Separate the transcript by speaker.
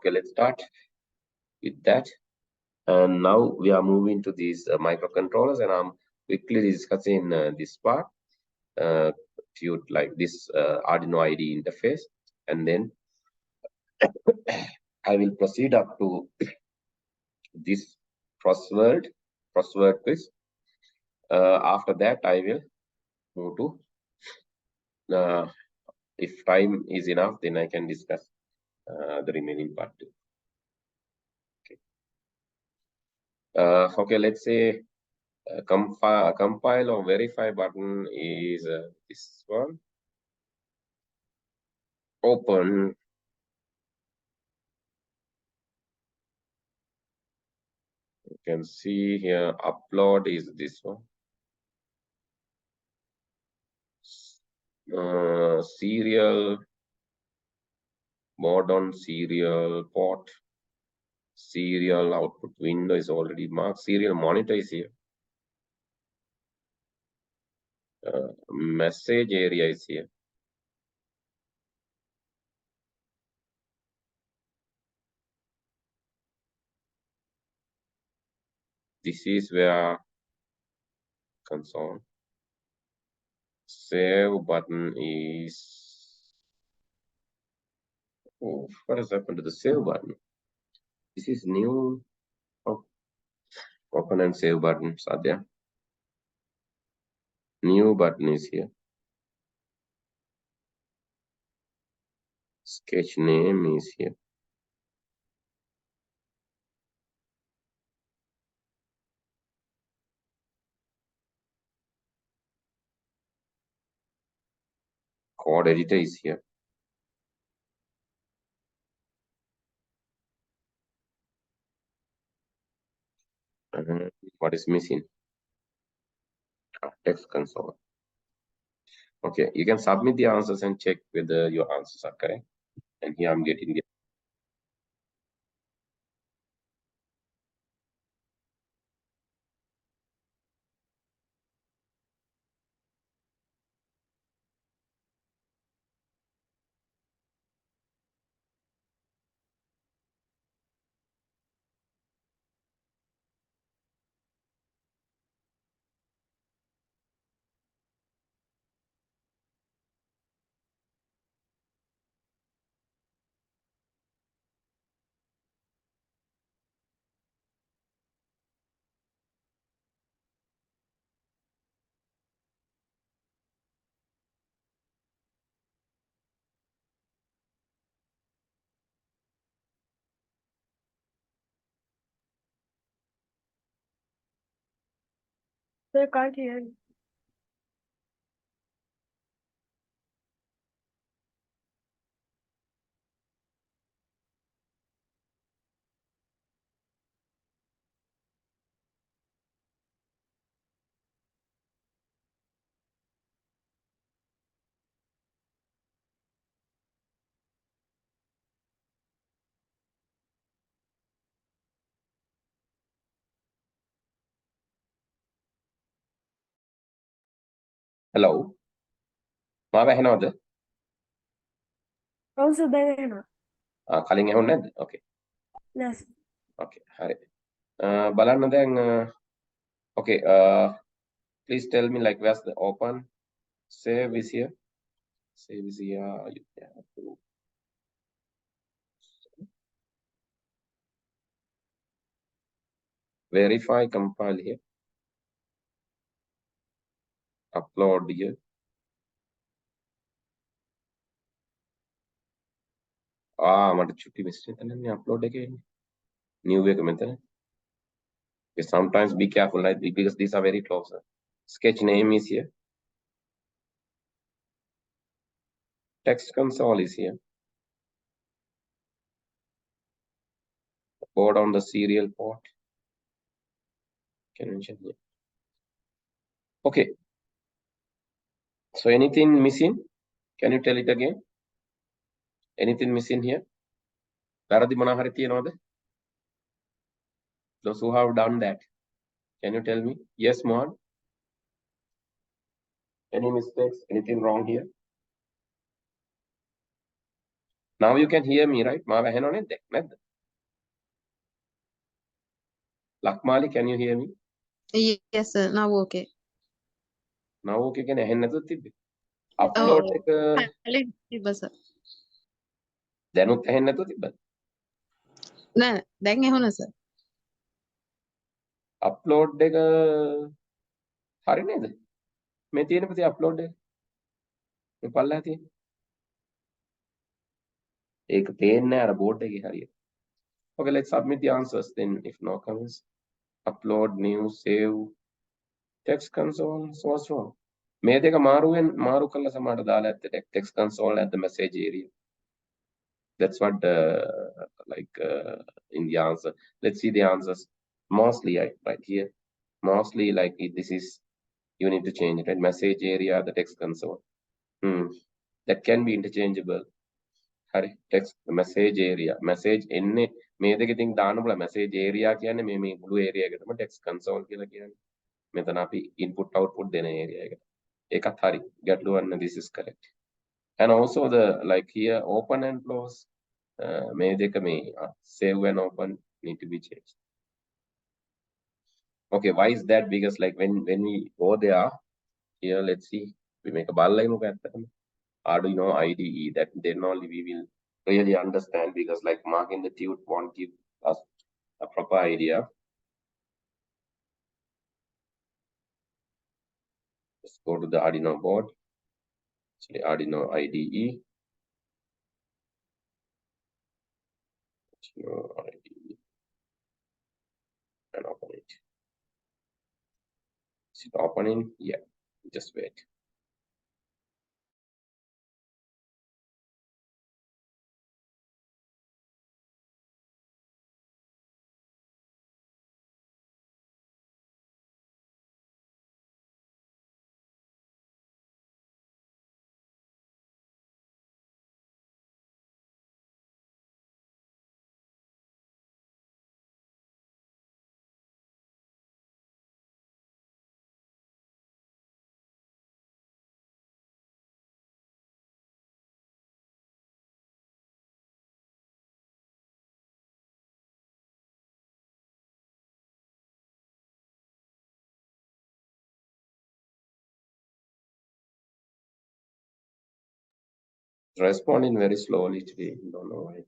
Speaker 1: Okay, let's start with that. And now we are moving to these microcontrollers, and I'm quickly discussing this part. Few like this Arduino IDE interface, and then I will proceed up to this crossword quiz. After that, I will move to if time is enough, then I can discuss the remaining part too. Okay. Okay, let's say compile or verify button is this one. Open. You can see here upload is this one. Serial mode on serial port. Serial output window is already marked. Serial monitor is here. Message area is here. This is where console. Save button is. Oh, what has happened to the save button? This is new. Oh, open and save buttons are there. New button is here. Sketch name is here. Code editor is here. What is missing? Text console. Okay, you can submit the answers and check whether your answers are correct. And here I'm getting the.
Speaker 2: They can't hear you.
Speaker 1: Hello. මාව ඇහෙනවද?
Speaker 2: ඔව් sir දැන් එනවා.
Speaker 1: කලින් ඇහුන්නේ නැද්ද? Okay.
Speaker 2: Yes.
Speaker 1: Okay. හරි. බලන්න දැන් okay. Please tell me like where's the open? Save is here. Save is here. You have to verify, compile here. Upload here. මට චුටි මිස්ටේක් තමයි upload එකේ එන්නේ. New එක මෙතන. Okay, sometimes be careful like because these are very close. Sketch name is here. Text console is here. Board on the serial port. Can mention here. Okay. So anything missing? Can you tell it again? Anything missing here? වැරදි මොනවා හරි තියනවද? Those who have done that, can you tell me? Yes, Mohan. Any mistakes? Anything wrong here? Now you can hear me, right? මාව ඇහෙනව නැද්ද? Lakmali, can you hear me?
Speaker 3: Yes, sir. Now okay.
Speaker 1: Now okay කියන්නේ ඇහෙන්නේ නැතුව තිබ්බේ. Upload එක
Speaker 3: sir.
Speaker 1: දැනුත් ඇහෙන්නේ නැතුව තිබ්බද?
Speaker 3: නෑ දැන් ඇහුණා sir.
Speaker 1: Upload එක හරි නේද? මේ තියෙන ප්‍රති upload එක. මේ පල්ලෙහා තියෙන. ඒක පේන්නේ නැහැ අර බෝඩ් එකේ හරියට. Okay, let's submit the answers then if no comments. Upload, new, save, text console, so what's wrong? මේ දෙක මාරු කරලා සමහරට දාලා ඇත්තට text console at the message area. That's what in the answer. Let's see the answers. Mostly right here. Mostly like this is you need to change it. Right? Message area, the text console. That can be interchangeable. Hari text message area. Message එන්නේ මේ දෙක ඉතින් දාන්න බුලා message area කියන්නේ මේ මුළු area එකටම text console කියලා කියන්නේ. මෙතන අපි input output දෙන area එකට. ඒකත් හරි. ගැටලුවක් නැහැ. This is correct. And also the like here open and close. May save and open need to be changed. Okay, why is that? Because like when we go there, here let's see, we make a ball Arduino IDE, that then only we will really understand, because like marking the tube won't give us a proper idea. Let's go to the Arduino board. Actually, Arduino IDE. And open it. Is it opening? Yeah, just wait. Responding very slowly today. Don't know why.